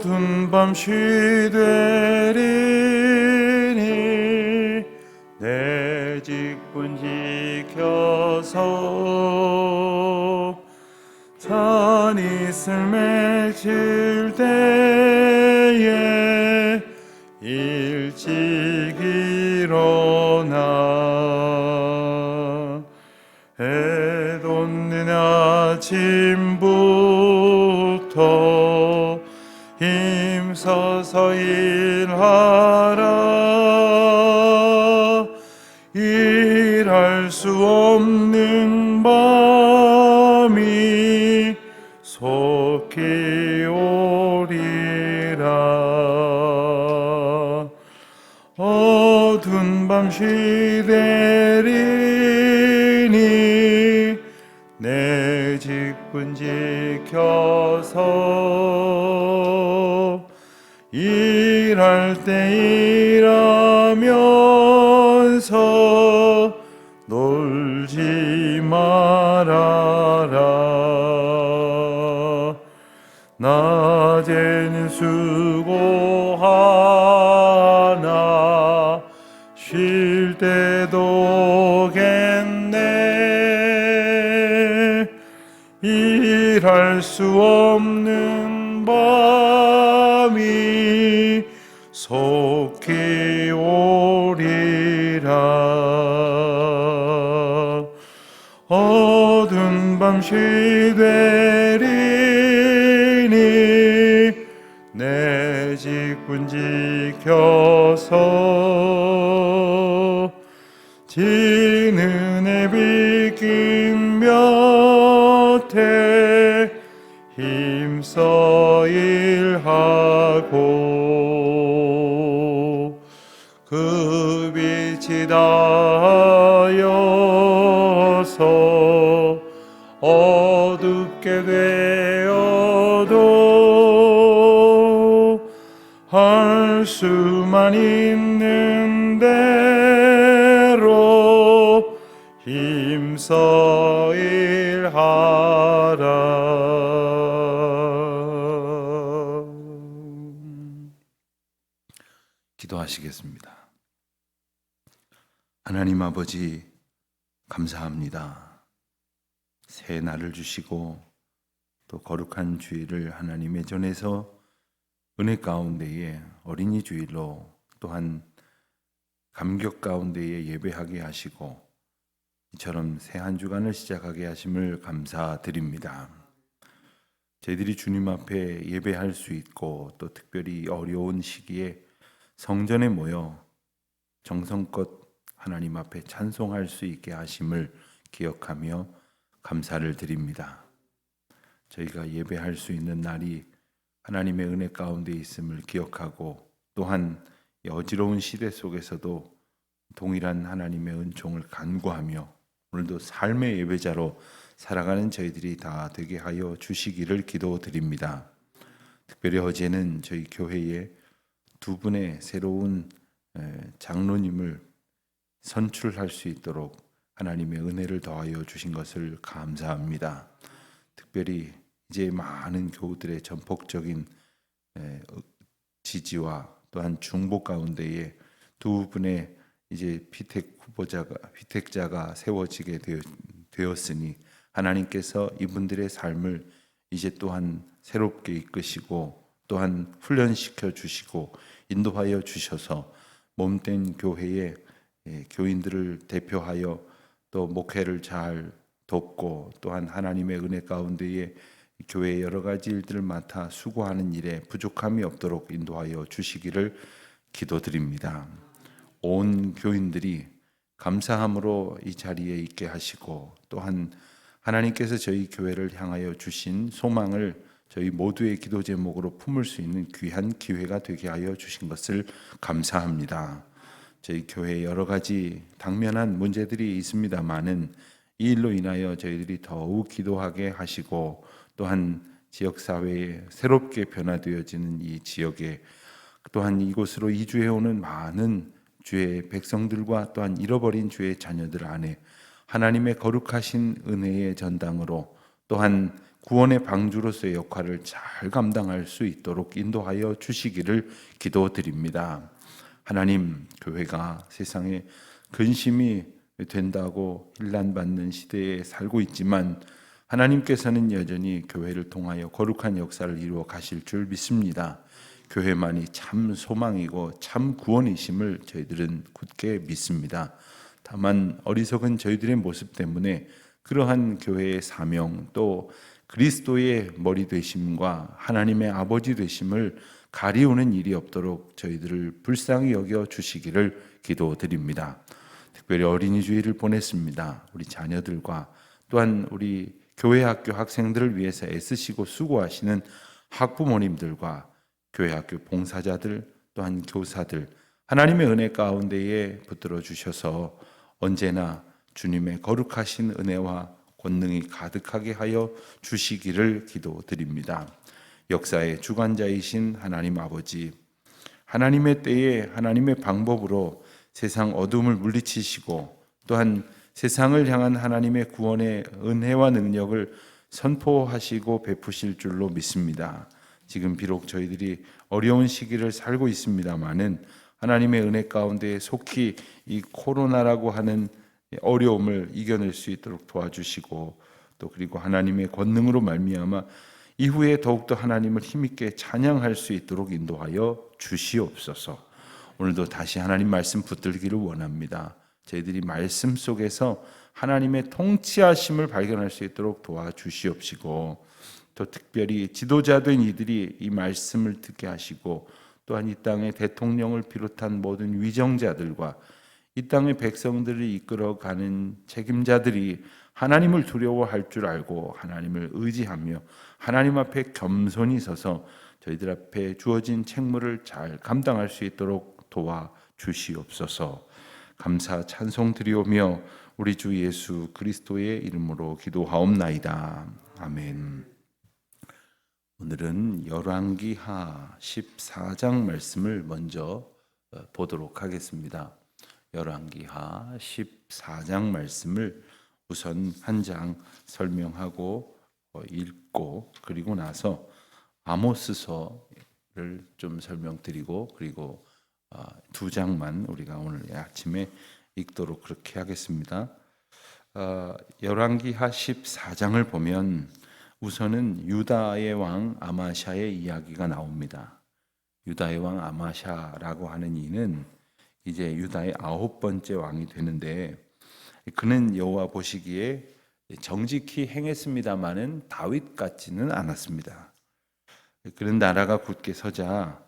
어두운 밤 시되리니 내 직분 지켜서 산 이슬 맺힐 때에 일찍 일어나 해 돋는 아침부터 힘써서 일하라. 일할 수 없는 밤이 속히 오리라. 어두운 밤 시되리니 내 직분 지켜서 일할 때 일하면서 놀지 말아라. 낮에는 수고하나 쉴 때도 겠네. 일할 수 없는 밤이 속히 오리라. 어두운 밤 시되리니 내 직분 지켜서 지는 해 비긴 볕에 힘써 일하고 그 빛이 닿아여서 어둡게 되어도 할 수만 있는 대로 힘써 일하라. 기도하시겠습니다. 하나님 아버지, 감사합니다. 새 날을 주시고 또 거룩한 주일을 하나님의 전에서 은혜 가운데에 어린이 주일로 또한 감격 가운데에 예배하게 하시고 이처럼 새 한 주간을 시작하게 하심을 감사드립니다. 저희들이 주님 앞에 예배할 수 있고 또 특별히 어려운 시기에 성전에 모여 정성껏 하나님 앞에 찬송할 수 있게 하심을 기억하며 감사를 드립니다. 저희가 예배할 수 있는 날이 하나님의 은혜 가운데 있음을 기억하고 또한 이 어지러운 시대 속에서도 동일한 하나님의 은총을 간구하며 오늘도 삶의 예배자로 살아가는 저희들이 다 되게 하여 주시기를 기도드립니다. 특별히 어제는 저희 교회에 두 분의 새로운 장로님을 선출할 수 있도록 하나님의 은혜를 더하여 주신 것을 감사합니다. 특별히 이제 많은 교우들의 전폭적인 지지와 또한 중보 가운데에 두 분의 이제 피택자가 세워지게 되었으니 하나님께서 이분들의 삶을 이제 또한 새롭게 이끄시고 또한 훈련시켜 주시고 인도하여 주셔서 몸된 교회의 교인들을 대표하여 또 목회를 잘 돕고 또한 하나님의 은혜 가운데에 교회의 여러 가지 일들을 맡아 수고하는 일에 부족함이 없도록 인도하여 주시기를 기도드립니다. 온 교인들이 감사함으로 이 자리에 있게 하시고 또한 하나님께서 저희 교회를 향하여 주신 소망을 저희 모두의 기도 제목으로 품을 수 있는 귀한 기회가 되게 하여 주신 것을 감사합니다. 저희 교회에 여러 가지 당면한 문제들이 있습니다마는 이 일로 인하여 저희들이 더욱 기도하게 하시고 또한 지역사회에 새롭게 변화되어지는 이 지역에 또한 이곳으로 이주해오는 많은 주의 백성들과 또한 잃어버린 주의 자녀들 안에 하나님의 거룩하신 은혜의 전당으로 또한 구원의 방주로서의 역할을 잘 감당할 수 있도록 인도하여 주시기를 기도드립니다. 하나님, 교회가 세상에 근심이 된다고 일난받는 시대에 살고 있지만 하나님께서는 여전히 교회를 통하여 거룩한 역사를 이루어 가실 줄 믿습니다. 교회만이 참 소망이고 참 구원이심을 저희들은 굳게 믿습니다. 다만 어리석은 저희들의 모습 때문에 그러한 교회의 사명 또 그리스도의 머리 되심과 하나님의 아버지 되심을 가리우는 일이 없도록 저희들을 불쌍히 여겨 주시기를 기도드립니다. 특별히 어린이 주일을 보냈습니다. 우리 자녀들과 또한 우리 교회 학교 학생들을 위해서 애쓰시고 수고하시는 학부모님들과 교회 학교 봉사자들 또한 교사들 하나님의 은혜 가운데에 붙들어 주셔서 언제나 주님의 거룩하신 은혜와 권능이 가득하게 하여 주시기를 기도드립니다. 역사의 주관자이신 하나님 아버지, 하나님의 때에 하나님의 방법으로 세상 어둠을 물리치시고 또한 세상을 향한 하나님의 구원의 은혜와 능력을 선포하시고 베푸실 줄로 믿습니다. 지금 비록 저희들이 어려운 시기를 살고 있습니다마는 하나님의 은혜 가운데 속히 이 코로나라고 하는 어려움을 이겨낼 수 있도록 도와주시고 또 그리고 하나님의 권능으로 말미암아 이후에 더욱더 하나님을 힘있게 찬양할 수 있도록 인도하여 주시옵소서. 오늘도 다시 하나님 말씀 붙들기를 원합니다. 저희들이 말씀 속에서 하나님의 통치하심을 발견할 수 있도록 도와주시옵시고 또 특별히 지도자된 이들이 이 말씀을 듣게 하시고 또한 이 땅의 대통령을 비롯한 모든 위정자들과 이 땅의 백성들을 이끌어가는 책임자들이 하나님을 두려워할 줄 알고 하나님을 의지하며 하나님 앞에 겸손히 서서 저희들 앞에 주어진 책무를 잘 감당할 수 있도록 도와주시옵소서. 감사 찬송 드리오며 우리 주 예수 그리스도의 이름으로 기도하옵나이다. 아멘. 오늘은 열왕기하 14장 말씀을 먼저 보도록 하겠습니다. 열왕기하 14장 말씀을 우선 한 장 설명하고 읽고 그리고 나서 아모스서를 좀 설명드리고 그리고 두 장만 우리가 오늘 아침에 읽도록 그렇게 하겠습니다. 열왕기하 14장을 보면 우선은 유다의 왕 아마샤의 이야기가 나옵니다. 유다의 왕 아마샤라고 하는 이는 이제 유다의 9번째 왕이 되는데 그는 여호와 보시기에 정직히 행했습니다마는 다윗 같지는 않았습니다. 그런 나라가 굳게 서자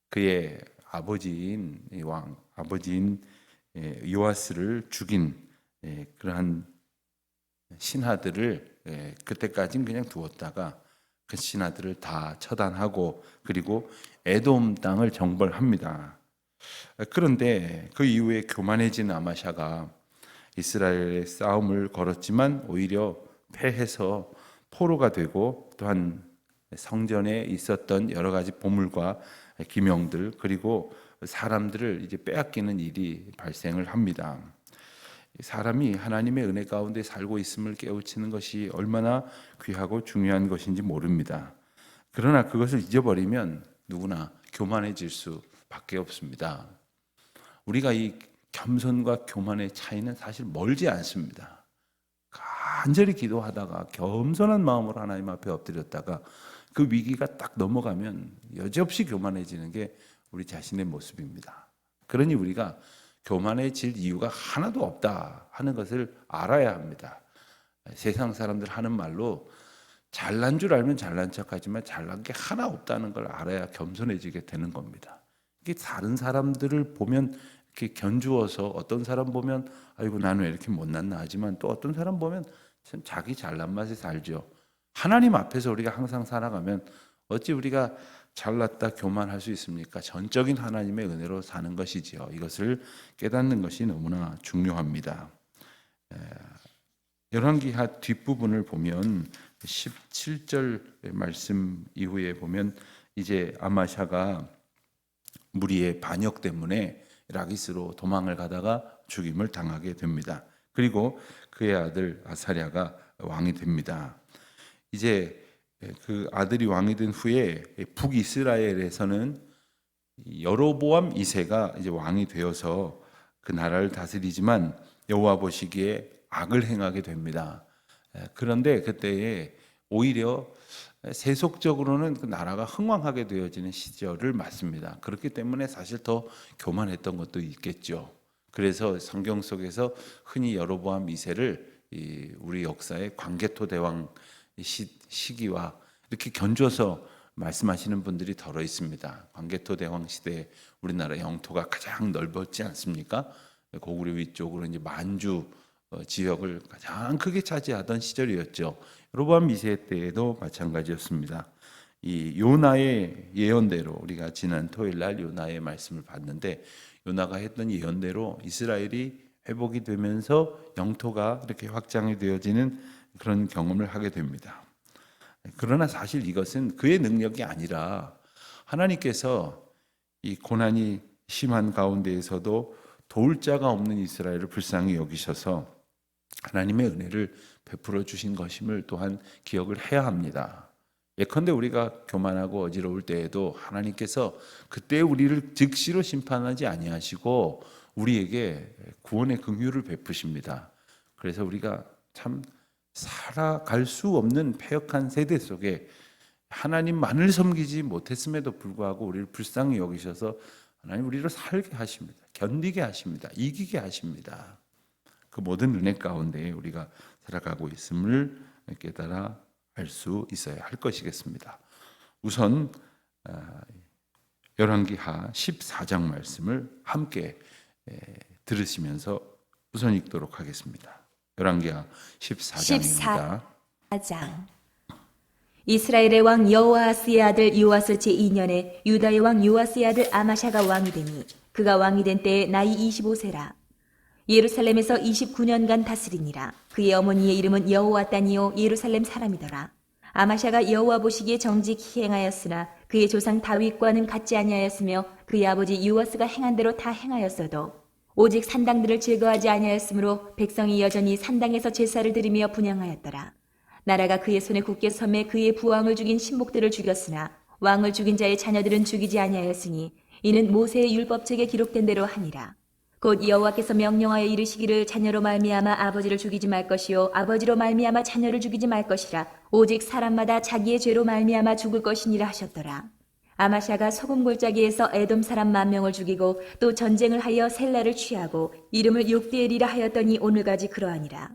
그의 아버지인 요아스를 죽인 그러한 신하들을 그때까지는 그냥 두었다가 그 신하들을 다 처단하고 그리고 에돔 땅을 정벌합니다. 그런데 그 이후에 교만해진 아마샤가 이스라엘의 싸움을 걸었지만 오히려 패해서 포로가 되고 또한 성전에 있었던 여러 가지 보물과 기명들 그리고 사람들을 이제 빼앗기는 일이 발생을 합니다. 사람이 하나님의 은혜 가운데 살고 있음을 깨우치는 것이 얼마나 귀하고 중요한 것인지 모릅니다. 그러나 그것을 잊어버리면 누구나 교만해질 수밖에 없습니다. 우리가 이 겸손과 교만의 차이는 사실 멀지 않습니다. 간절히 기도하다가 겸손한 마음으로 하나님 앞에 엎드렸다가 그 위기가 딱 넘어가면 여지없이 교만해지는 게 우리 자신의 모습입니다. 그러니 우리가 교만해질 이유가 하나도 없다 하는 것을 알아야 합니다. 세상 사람들 하는 말로 잘난 줄 알면 잘난 척하지만 잘난 게 하나 없다는 걸 알아야 겸손해지게 되는 겁니다. 이게 다른 사람들을 보면 이렇게 견주어서 어떤 사람 보면 아이고 나는 왜 이렇게 못났나 하지만 또 어떤 사람 보면 참 자기 잘난 맛에 살죠. 하나님 앞에서 우리가 항상 살아가면 어찌 우리가 잘났다 교만할 수 있습니까? 전적인 하나님의 은혜로 사는 것이지요. 이것을 깨닫는 것이 너무나 중요합니다. 열왕기하 뒷부분을 보면 17절 말씀 이후에 보면 이제 아마샤가 무리의 반역 때문에 라기스로 도망을 가다가 죽임을 당하게 됩니다. 그리고 그의 아들 아사랴가 왕이 됩니다. 이제 그 아들이 왕이 된 후에 북이스라엘에서는 여로보암 2세가 이제 왕이 되어서 그 나라를 다스리지만 여호와 보시기에 악을 행하게 됩니다. 그런데 그때에 오히려 세속적으로는 그 나라가 흥왕하게 되어지는 시절을 맞습니다. 그렇기 때문에 사실 더 교만했던 것도 있겠죠. 그래서 성경 속에서 흔히 여로보암 2세를 우리 역사의 광개토 대왕 시기와 이렇게 견줘서 말씀하시는 분들이 더러 있습니다. 광개토 대왕 시대에 우리나라 영토가 가장 넓었지 않습니까? 고구려 위쪽으로 이제 만주 지역을 가장 크게 차지하던 시절이었죠. 여로보암 2세 때에도 마찬가지였습니다. 이 요나의 예언대로 우리가 지난 토요일 날 요나의 말씀을 봤는데 요나가 했던 예언대로 이스라엘이 회복이 되면서 영토가 이렇게 확장이 되어지는 그런 경험을 하게 됩니다. 그러나 사실 이것은 그의 능력이 아니라 하나님께서 이 고난이 심한 가운데에서도 도울 자가 없는 이스라엘을 불쌍히 여기셔서 하나님의 은혜를 베풀어 주신 것임을 또한 기억을 해야 합니다. 예컨대 우리가 교만하고 어지러울 때에도 하나님께서 그때 우리를 즉시로 심판하지 아니하시고 우리에게 구원의 긍휼을 베푸십니다. 그래서 우리가 참 살아갈 수 없는 패역한 세대 속에 하나님만을 섬기지 못했음에도 불구하고 우리를 불쌍히 여기셔서 하나님 우리를 살게 하십니다. 견디게 하십니다. 이기게 하십니다. 그 모든 은혜 가운데 우리가 살아가고 있음을 깨달아 알 수 있어야 할 것이겠습니다. 우선 열왕기하 14장 말씀을 함께 들으시면서 우선 읽도록 하겠습니다. 열왕기하 14장입니다. 14장. 이스라엘의 왕 여호아스의 아들 요아스 제2년에 유다의 왕 요아스의 아들 아마샤가 왕이 되니 그가 왕이 된 때에 나이 25세라. 예루살렘에서 29년간 다스리니라. 그의 어머니의 이름은 여호와단이요 예루살렘 사람이더라. 아마샤가 여호와 보시기에 정직히 행하였으나 그의 조상 다윗과는 같지 아니하였으며 그의 아버지 요아스가 행한 대로 다 행하였어도 오직 산당들을 제거하지 아니하였으므로 백성이 여전히 산당에서 제사를 드리며 분향하였더라. 나라가 그의 손에 굳게 섬에 그의 부왕을 죽인 신복들을 죽였으나 왕을 죽인 자의 자녀들은 죽이지 아니하였으니 이는 모세의 율법책에 기록된 대로 하니라. 곧 여호와께서 명령하여 이르시기를 자녀로 말미암아 아버지를 죽이지 말 것이요 아버지로 말미암아 자녀를 죽이지 말 것이라. 오직 사람마다 자기의 죄로 말미암아 죽을 것이니라 하셨더라. 아마샤가 소금 골짜기에서 에돔 사람 10,000명을 죽이고 또 전쟁을 하여 셀라를 취하고 이름을 욕디엘이라 하였더니 오늘까지 그러하니라.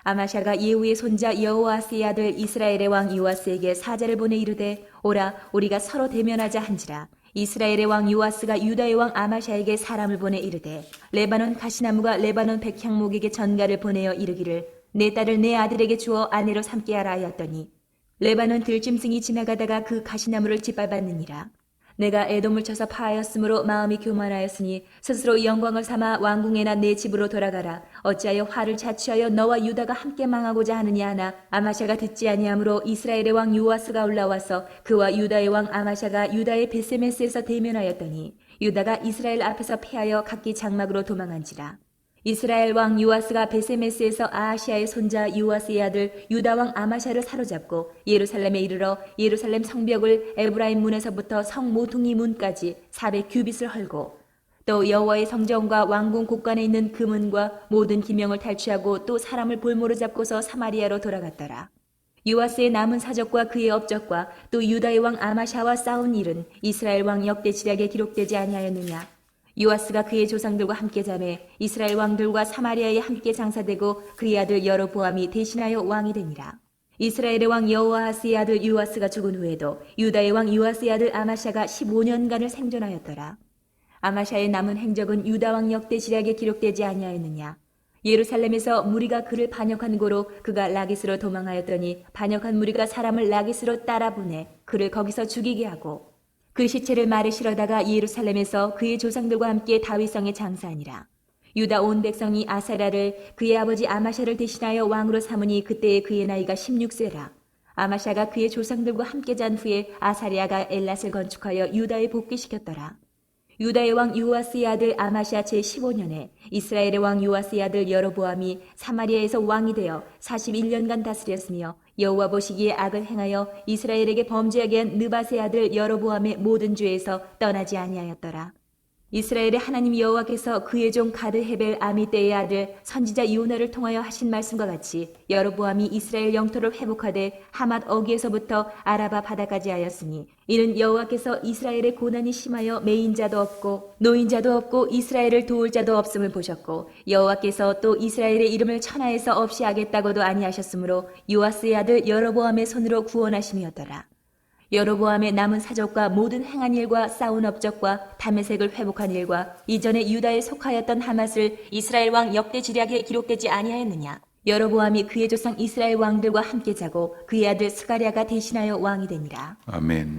아마샤가 예후의 손자 여호아스의 아들 이스라엘의 왕 요아스에게 사자를 보내 이르되 오라 우리가 서로 대면하자 한지라. 이스라엘의 왕 요아스가 유다의 왕 아마샤에게 사람을 보내 이르되 레바논 가시나무가 레바논 백향목에게 전가를 보내어 이르기를 내 딸을 내 아들에게 주어 아내로 삼게 하라 하였더니 레바논 들짐승이 지나가다가 그 가시나무를 짓밟았느니라. 내가 에돔을 쳐서 파하였으므로 마음이 교만하였으니 스스로 영광을 삼아 왕궁에나 내 집으로 돌아가라. 어찌하여 화를 자취하여 너와 유다가 함께 망하고자 하느냐 하나 아마샤가 듣지 아니하므로 이스라엘의 왕 요아스가 올라와서 그와 유다의 왕 아마샤가 유다의 베세메스에서 대면하였더니 유다가 이스라엘 앞에서 패하여 각기 장막으로 도망한지라. 이스라엘 왕 요아스가 베세메스에서 아하시아의 손자 요아스의 아들 유다 왕 아마샤를 사로잡고 예루살렘에 이르러 예루살렘 성벽을 에브라임 문에서부터 성 모퉁이 문까지 400규빗을 헐고 또 여호와의 성전과 왕궁 곳간에 있는 금은과 모든 기명을 탈취하고 또 사람을 볼모로 잡고서 사마리아로 돌아갔더라. 요아스의 남은 사적과 그의 업적과 또 유다의 왕 아마샤와 싸운 일은 이스라엘 왕 역대지략에 기록되지 아니하였느냐. 요아스가 그의 조상들과 함께 자매 이스라엘 왕들과 사마리아에 함께 장사되고 그의 아들 여로보암이 대신하여 왕이 되니라. 이스라엘의 왕 여호아스의 아들 요아스가 죽은 후에도 유다의 왕 요아스의 아들 아마샤가 15년간을 생존하였더라. 아마샤의 남은 행적은 유다 왕 역대지략에 기록되지 아니하였느냐. 예루살렘에서 무리가 그를 반역한 고로 그가 라기스로 도망하였더니 반역한 무리가 사람을 라기스로 따라 보내 그를 거기서 죽이게 하고 그 시체를 말에 실어다가 예루살렘에서 그의 조상들과 함께 다윗성에 장사하니라. 유다 온 백성이 아사랴를 그의 아버지 아마샤를 대신하여 왕으로 삼으니 그때에 그의 나이가 16세라. 아마샤가 그의 조상들과 함께 잔 후에 아사랴가 엘랏을 건축하여 유다에 복귀시켰더라. 유다의 왕 요아스의 아들 아마시아 제15년에 이스라엘의 왕 요아스의 아들 여로보암이 사마리아에서 왕이 되어 41년간 다스렸으며 여호와 보시기에 악을 행하여 이스라엘에게 범죄하게 한 느밧의 아들 여로보암의 모든 죄에서 떠나지 아니하였더라. 이스라엘의 하나님 여호와께서 그의 종 가드 헤벨 아미떼의 아들 선지자 요나를 통하여 하신 말씀과 같이 여로보암이 이스라엘 영토를 회복하되 하맛 어기에서부터 아라바 바다까지 하였으니 이는 여호와께서 이스라엘의 고난이 심하여 매인자도 없고 노인자도 없고 이스라엘을 도울 자도 없음을 보셨고 여호와께서 또 이스라엘의 이름을 천하에서 없이 하겠다고도 아니하셨으므로 요아스의 아들 여로보암의 손으로 구원하심이었더라. 여로보암의 남은 사적과 모든 행한 일과 싸운 업적과 다메섹을 회복한 일과 이전에 유다에 속하였던 하맛을 이스라엘 왕 역대 지략에 기록되지 아니하였느냐. 여로보암이 그의 조상 이스라엘 왕들과 함께 자고 그의 아들 스가랴가 대신하여 왕이 되니라. 아멘.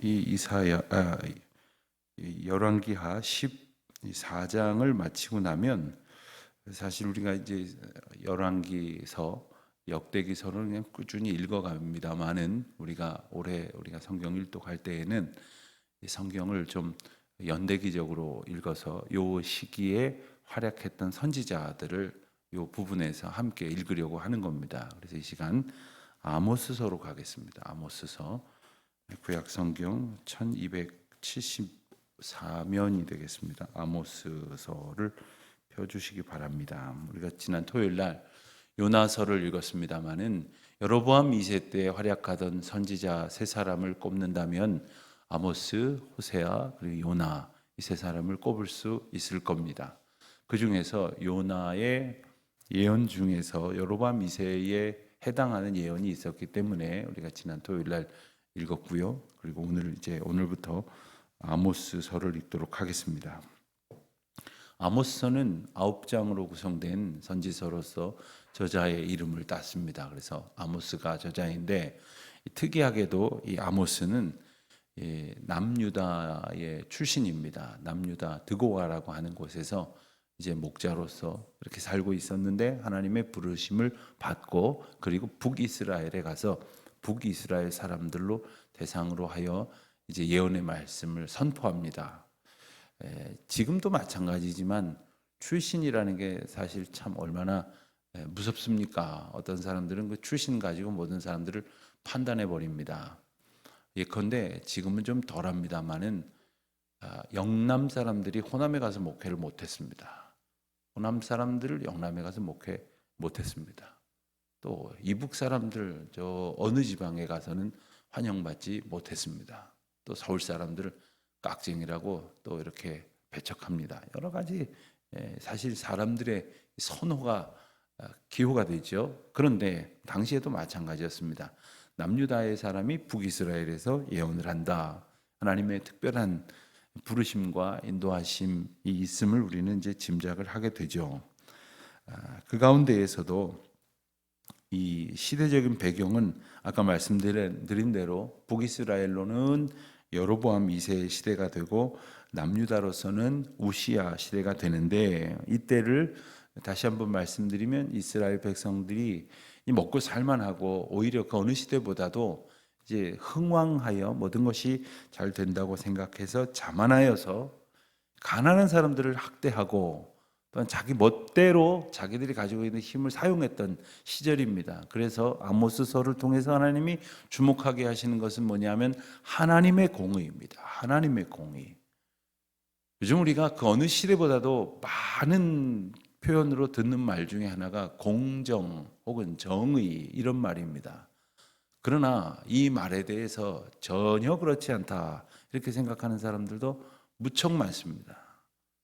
이 열왕기하 14장을 마치고 나면 사실 우리가 이제 열왕기서 역대기서를 그냥 꾸준히 읽어갑니다만은 우리가 성경 일독할 때에는 이 성경을 좀 연대기적으로 읽어서 요 시기에 활약했던 선지자들을 요 부분에서 함께 읽으려고 하는 겁니다. 그래서 이 시간 아모스서로 가겠습니다. 아모스서 구약 성경 1274면이 되겠습니다. 아모스서를 펴주시기 바랍니다. 우리가 지난 토요일 날 요나서를 읽었습니다마는 여로보암 2세 때 활약하던 선지자 세 사람을 꼽는다면 아모스, 호세아 그리고 요나 이 세 사람을 꼽을 수 있을 겁니다. 그 중에서 요나의 예언 중에서 여로보암 2세에 해당하는 예언이 있었기 때문에 우리가 지난 토요일 날 읽었고요. 그리고 오늘부터 아모스서를 읽도록 하겠습니다. 아모스서는 9장으로 구성된 선지서로서 저자의 이름을 땄습니다. 그래서 아모스가 저자인데 특이하게도 이 아모스는 남유다의 출신입니다. 남유다 드고아라고 하는 곳에서 이제 목자로서 이렇게 살고 있었는데 하나님의 부르심을 받고 그리고 북이스라엘에 가서 북이스라엘 사람들로 대상으로 하여 이제 예언의 말씀을 선포합니다. 지금도 마찬가지지만 출신이라는 게 사실 참 얼마나 무섭습니까? 어떤 사람들은 그 출신 가지고 모든 사람들을 판단해 버립니다. 예컨대 지금은 좀 덜합니다만은 영남 사람들이 호남에 가서 목회를 못했습니다. 호남 사람들 영남에 가서 목회 못했습니다. 또 이북 사람들 저 어느 지방에 가서는 환영받지 못했습니다. 또 서울 사람들을 깍쟁이라고 또 이렇게 배척합니다. 여러 가지 사실 사람들의 선호가 기호가 되죠. 그런데 당시에도 마찬가지였습니다. 남유다의 사람이 북이스라엘에서 예언을 한다. 하나님의 특별한 부르심과 인도하심이 있음을 우리는 이제 짐작을 하게 되죠. 그 가운데에서도 이 시대적인 배경은 아까 말씀드린 대로 북이스라엘로는 여로보암 2세의 시대가 되고 남유다로서는 우시야 시대가 되는데 이때를 다시 한번 말씀드리면 이스라엘 백성들이 먹고 살만하고 오히려 그 어느 시대보다도 이제 흥왕하여 모든 것이 잘 된다고 생각해서 자만하여서 가난한 사람들을 학대하고 또한 자기 멋대로 자기들이 가지고 있는 힘을 사용했던 시절입니다. 그래서 아모스서를 통해서 하나님이 주목하게 하시는 것은 뭐냐면 하나님의 공의입니다. 하나님의 공의. 요즘 우리가 그 어느 시대보다도 많은 표현으로 듣는 말 중에 하나가 공정 혹은 정의 이런 말입니다. 그러나 이 말에 대해서 전혀 그렇지 않다 이렇게 생각하는 사람들도 무척 많습니다.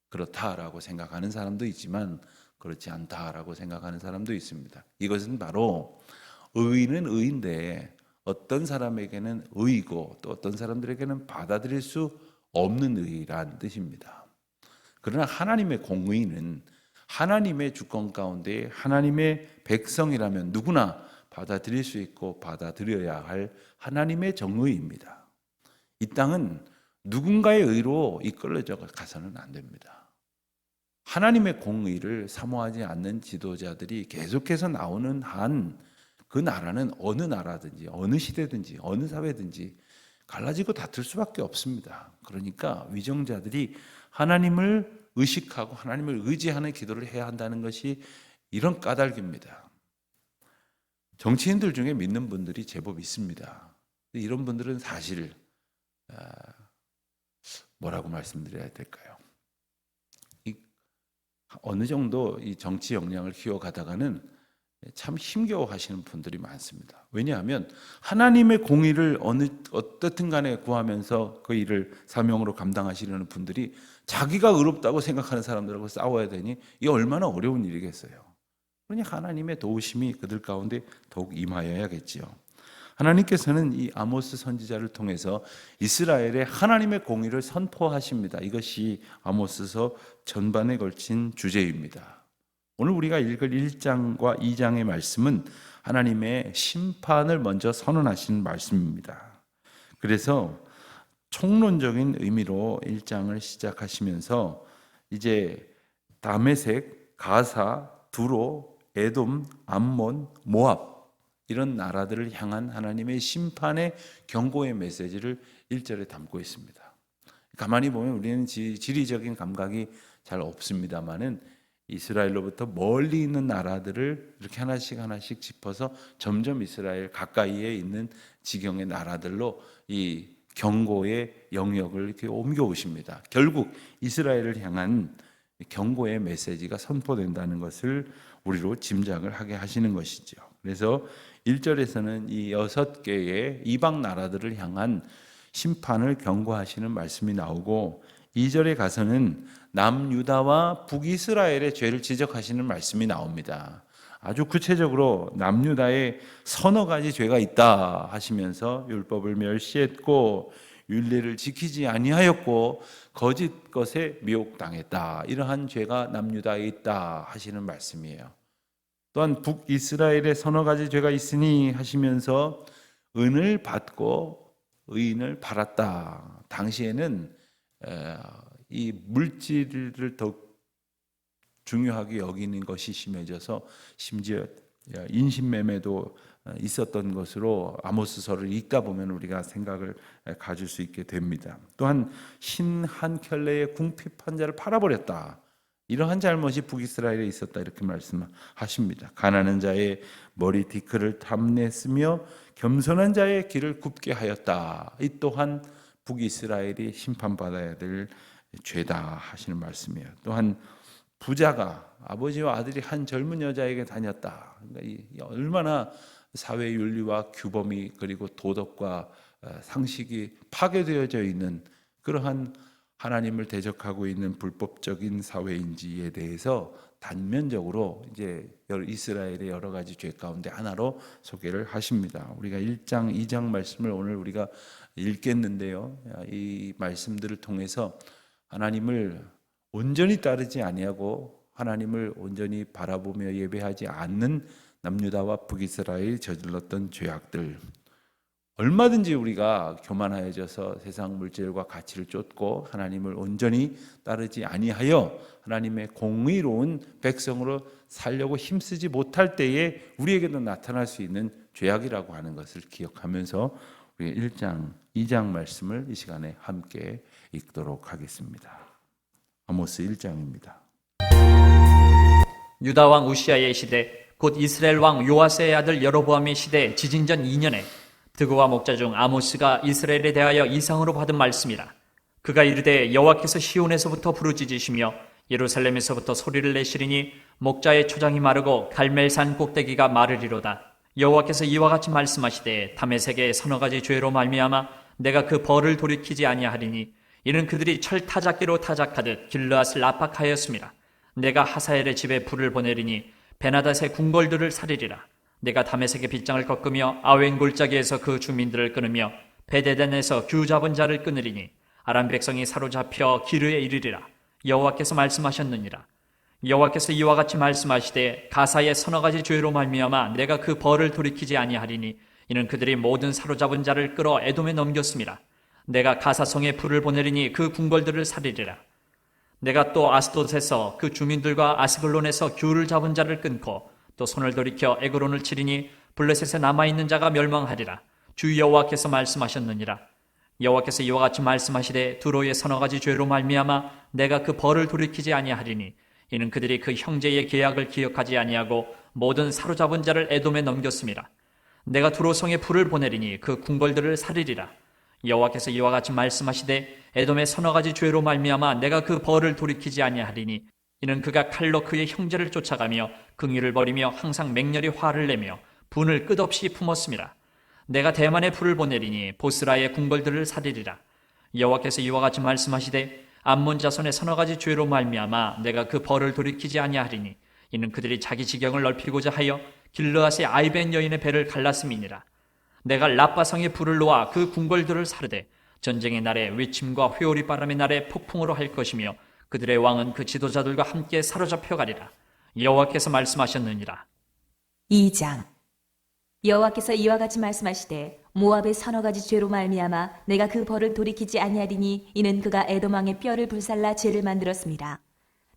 그렇다라고 생각하는 사람도 있지만 그렇지 않다라고 생각하는 사람도 있습니다. 이것은 바로 의는 의인데 어떤 사람에게는 의이고 또 어떤 사람들에게는 받아들일 수 없는 의란 뜻입니다. 그러나 하나님의 공의는 하나님의 주권 가운데 하나님의 백성이라면 누구나 받아들일 수 있고 받아들여야 할 하나님의 정의입니다. 이 땅은 누군가의 의로 이끌어져 가서는 안 됩니다. 하나님의 공의를 사모하지 않는 지도자들이 계속해서 나오는 한 그 나라는 어느 나라든지 어느 시대든지 어느 사회든지 갈라지고 다툴 수밖에 없습니다. 그러니까 위정자들이 하나님을 의식하고 하나님을 의지하는 기도를 해야 한다는 것이 이런 까닭입니다. 정치인들 중에 믿는 분들이 제법 있습니다. 이런 분들은 사실 뭐라고 말씀드려야 될까요? 어느 정도 이 정치 역량을 키워가다가는 참 힘겨워하시는 분들이 많습니다. 왜냐하면 하나님의 공의를 어떻든 간에 구하면서 그 일을 사명으로 감당하시려는 분들이 자기가 의롭다고 생각하는 사람들하고 싸워야 되니 이게 얼마나 어려운 일이겠어요. 그러니 하나님의 도우심이 그들 가운데 더욱 임하여야겠지요. 하나님께서는 이 아모스 선지자를 통해서 이스라엘의 하나님의 공의를 선포하십니다. 이것이 아모스서 전반에 걸친 주제입니다. 오늘 우리가 읽을 1장과 2장의 말씀은 하나님의 심판을 먼저 선언하시는 말씀입니다. 그래서 총론적인 의미로 1장을 시작하시면서 이제 다메섹, 가사, 두로, 에돔, 암몬, 모압 이런 나라들을 향한 하나님의 심판의 경고의 메시지를 1절에 담고 있습니다. 가만히 보면 우리는 지리적인 감각이 잘 없습니다만은 이스라엘로부터 멀리 있는 나라들을 이렇게 하나씩 짚어서 점점 이스라엘 가까이에 있는 지경의 나라들로 이 경고의 영역을 이렇게 옮겨오십니다. 결국 이스라엘을 향한 경고의 메시지가 선포된다는 것을 우리로 짐작을 하게 하시는 것이죠. 그래서 1절에서는 이 6개의 이방 나라들을 향한 심판을 경고하시는 말씀이 나오고 2절에 가서는 남유다와 북이스라엘의 죄를 지적하시는 말씀이 나옵니다. 아주 구체적으로 남유다에 서너 가지 죄가 있다 하시면서 율법을 멸시했고 율례를 지키지 아니하였고 거짓 것에 미혹당했다. 이러한 죄가 남유다에 있다 하시는 말씀이에요. 또한 북이스라엘에 서너 가지 죄가 있으니 하시면서 은을 받고 의인을 팔았다. 당시에는 이 물질을 더욱 중요하게 여기는 것이 심해져서 심지어 인신매매도 있었던 것으로 아모스서를 읽다 보면 우리가 생각을 가질 수 있게 됩니다. 또한 흰 한 켤레의 궁핍한 자를 팔아버렸다. 이러한 잘못이 북이스라엘에 있었다 이렇게 말씀하십니다. 가난한 자의 머리 뒤끝을 탐냈으며 겸손한 자의 길을 굽게 하였다. 이 또한 북이스라엘이 심판받아야 될 죄다 하시는 말씀이에요. 또한 부자가 아버지와 아들이 한 젊은 여자에게 다녔다. 그러니까 얼마나 사회 윤리와 규범이 그리고 도덕과 상식이 파괴되어져 있는 그러한 하나님을 대적하고 있는 불법적인 사회인지에 대해서 단면적으로 이제 이스라엘의 여러 가지 죄 가운데 하나로 소개를 하십니다. 우리가 1장, 2장 말씀을 오늘 우리가 읽겠는데요. 이 말씀들을 통해서 하나님을 온전히 따르지 아니하고 하나님을 온전히 바라보며 예배하지 않는 남유다와 북이스라엘이 저질렀던 죄악들, 얼마든지 우리가 교만하여져서 세상 물질과 가치를 쫓고 하나님을 온전히 따르지 아니하여 하나님의 공의로운 백성으로 살려고 힘쓰지 못할 때에 우리에게도 나타날 수 있는 죄악이라고 하는 것을 기억하면서 우리 1장, 2장 말씀을 이 시간에 함께 읽도록 하겠습니다. 아모스 1장입니다. 유다 왕 우시아의 시대 곧 이스라엘 왕 요아스의 아들 여로보암의 시대 지진전 2년에 드고와 목자 중 아모스가 이스라엘에 대하여 이상으로 받은 말씀이라. 그가 이르되 여호와께서 시온에서부터 부르짖으시며 예루살렘에서부터 소리를 내시리니 목자의 초장이 마르고 갈멜산 꼭대기가 마르리로다. 여호와께서 이와 같이 말씀하시되 다메섹의 서너 가지 죄로 말미암아 내가 그 벌을 돌이키지 아니하리니 이는 그들이 철 타작기로 타작하듯 길르앗을 압박하였습니다. 내가 하사엘의 집에 불을 보내리니 베나닷의 궁궐들을 살리리라. 내가 다메섹의 빗장을 꺾으며 아웬 골짜기에서 그 주민들을 끊으며 베데덴에서 규 잡은 자를 끊으리니 아람 백성이 사로잡혀 기르에 이르리라. 여호와께서 말씀하셨느니라. 여호와께서 이와 같이 말씀하시되 가사의 서너 가지 죄로 말미암아 내가 그 벌을 돌이키지 아니하리니 이는 그들이 모든 사로잡은 자를 끌어 에돔에 넘겼습니다. 내가 가사성에 불을 보내리니 그 궁궐들을 살리리라. 내가 또 아스돗에서 그 주민들과 아스글론에서 규를 잡은 자를 끊고 또 손을 돌이켜 에그론을 치리니 블레셋에 남아있는 자가 멸망하리라. 주 여호와께서 말씀하셨느니라. 여호와께서 이와 같이 말씀하시되 두로의 서너 가지 죄로 말미암아 내가 그 벌을 돌이키지 아니하리니 이는 그들이 그 형제의 계약을 기억하지 아니하고 모든 사로잡은 자를 에돔에 넘겼습니다. 내가 두로성에 불을 보내리니 그 궁궐들을 살리리라. 여호와께서 이와 같이 말씀하시되 에돔의 서너 가지 죄로 말미암아 내가 그 벌을 돌이키지 아니하리니 이는 그가 칼로 그의 형제를 쫓아가며 긍휼을 버리며 항상 맹렬히 화를 내며 분을 끝없이 품었습니다. 내가 대만에 불을 보내리니 보스라의 궁궐들을 살리리라. 여호와께서 이와 같이 말씀하시되 암몬 자손의 서너 가지 죄로 말미암아 내가 그 벌을 돌이키지 아니하리니 이는 그들이 자기 지경을 넓히고자 하여 길르앗의 아이벤 여인의 배를 갈랐음이니라. 내가 라빠성에 불을 놓아 그 궁궐들을 사르되 전쟁의 날에 외침과 회오리 바람의 날에 폭풍으로 할 것이며 그들의 왕은 그 지도자들과 함께 사로잡혀 가리라. 여호와께서 말씀하셨느니라. 2장. 여호와께서 이와 같이 말씀하시되 모압의 서너 가지 죄로 말미암아 내가 그 벌을 돌이키지 아니하리니 이는 그가 에돔 왕의 뼈를 불살라 죄를 만들었습니다.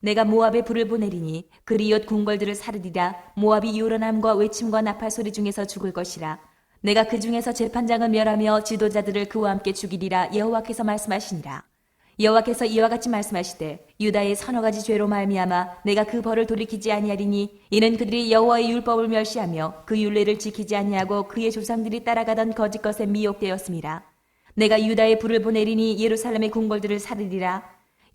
내가 모압에 불을 보내리니 그리옷 궁궐들을 사르리라. 모압이 요란함과 외침과 나팔 소리 중에서 죽을 것이라. 내가 그 중에서 재판장을 멸하며 지도자들을 그와 함께 죽이리라. 여호와께서 말씀하시니라. 여호와께서 이와 같이 말씀하시되 유다의 서너 가지 죄로 말미암아 내가 그 벌을 돌이키지 아니하리니 이는 그들이 여호와의 율법을 멸시하며 그 율례를 지키지 아니하고 그의 조상들이 따라가던 거짓 것에 미혹되었습니다. 내가 유다의 불을 보내리니 예루살렘의 궁궐들을 사르리라.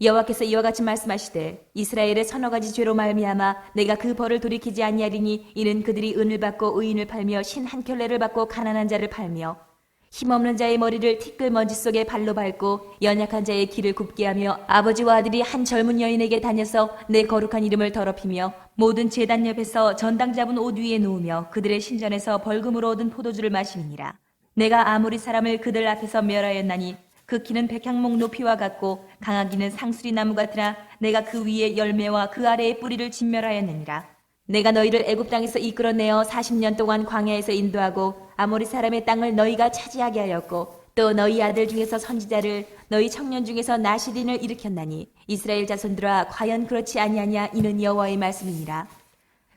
여호와께서 이와 같이 말씀하시되 이스라엘의 서너 가지 죄로 말미암아 내가 그 벌을 돌이키지 아니하리니 이는 그들이 은을 받고 의인을 팔며 신 한 켤레를 받고 가난한 자를 팔며 힘없는 자의 머리를 티끌 먼지 속에 발로 밟고 연약한 자의 길을 굽게 하며 아버지와 아들이 한 젊은 여인에게 다녀서 내 거룩한 이름을 더럽히며 모든 제단 옆에서 전당 잡은 옷 위에 놓으며 그들의 신전에서 벌금으로 얻은 포도주를 마시니라. 내가 아모리 사람을 그들 앞에서 멸하였나니 그 키는 백향목 높이와 같고 강하기는 상수리 나무 같으나 내가 그 위에 열매와 그 아래의 뿌리를 진멸하였느니라. 내가 너희를 애굽 땅에서 이끌어내어 40년 동안 광야에서 인도하고 아모리 사람의 땅을 너희가 차지하게 하였고 또 너희 아들 중에서 선지자를 너희 청년 중에서 나시린을 일으켰나니 이스라엘 자손들아 과연 그렇지 아니하냐. 이는 여호와의 말씀이니라.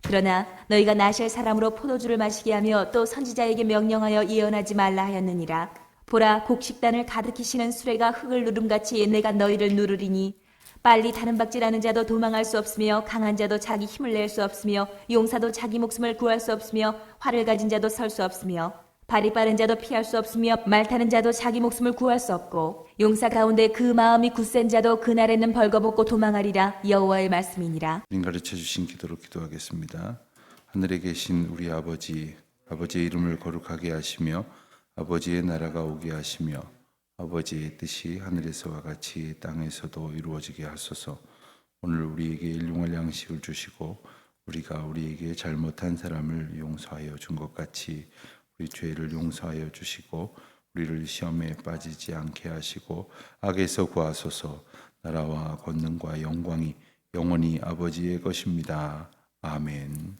그러나 너희가 나실 사람으로 포도주를 마시게 하며 또 선지자에게 명령하여 예언하지 말라 하였느니라. 보라, 곡식단을 가득히 시는 수레가 흙을 누름같이 내가 너희를 누르리니 빨리 다른 박질하는 자도 도망할 수 없으며 강한 자도 자기 힘을 낼 수 없으며 용사도 자기 목숨을 구할 수 없으며 활을 가진 자도 설 수 없으며 발이 빠른 자도 피할 수 없으며 말 타는 자도 자기 목숨을 구할 수 없고 용사 가운데 그 마음이 굳센 자도 그날에는 벌거벗고 도망하리라. 여호와의 말씀이니라. 우린 가르쳐 주신 기도로 기도하겠습니다. 하늘에 계신 우리 아버지, 아버지의 이름을 거룩하게 하시며 아버지의 나라가 오게 하시며 아버지의 뜻이 하늘에서와 같이 땅에서도 이루어지게 하소서. 오늘 우리에게 일용할 양식을 주시고 우리가 우리에게 잘못한 사람을 용서하여 준 것 같이 우리 죄를 용서하여 주시고 우리를 시험에 빠지지 않게 하시고 악에서 구하소서. 나라와 권능과 영광이 영원히 아버지의 것입니다. 아멘.